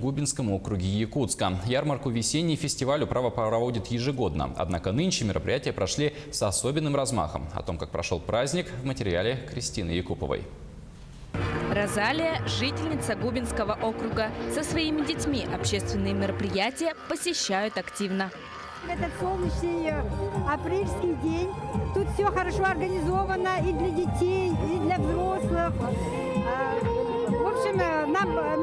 Губинском округе Якутска. Ярмарку «Весенний фестиваль» управа проводит ежегодно. Однако нынче мероприятия прошли с особенным размахом. О том, как прошел праздник, в материале Кристины Якуповой. Розалия – жительница Губинского округа. Со своими детьми общественные мероприятия посещают активно. Этот солнечный апрельский день. Тут все хорошо организовано и для детей, и для взрослых. В общем,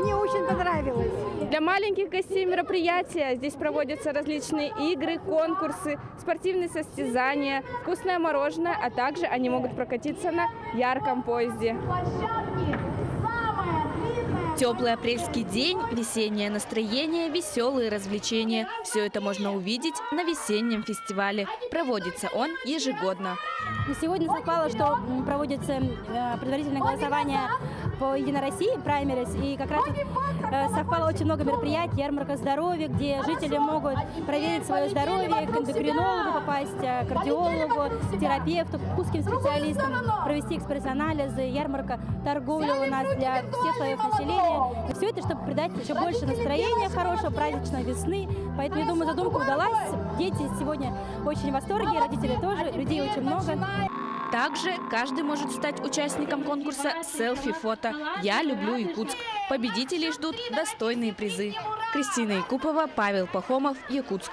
мне очень понравилось. Для маленьких гостей мероприятия здесь проводятся различные игры, конкурсы, спортивные состязания, вкусное мороженое, а также они могут прокатиться на ярком поезде. Теплый апрельский день, весеннее настроение, веселые развлечения. Все это можно увидеть на весеннем фестивале. Проводится он ежегодно. Сегодня совпало, что проводится предварительное голосование по «Единой России», праймерис, и как раз совпало очень много мероприятий, ярмарка здоровья, где жители могут проверить свое здоровье, к эндокринологу попасть, к кардиологу, терапевту, к узким специалистам, провести экспресс-анализы, ярмарка торговля у нас для всех слоев населения. И все это, чтобы придать еще больше настроения хорошего, праздничной весны. Поэтому, я думаю, задумка удалась. Дети сегодня очень в восторге, родители тоже, людей очень много. Также каждый может стать участником конкурса «Селфи-фото». «Я люблю Якутск». Победителей ждут достойные призы. Кристина Якупова, Павел Пахомов, Якутск.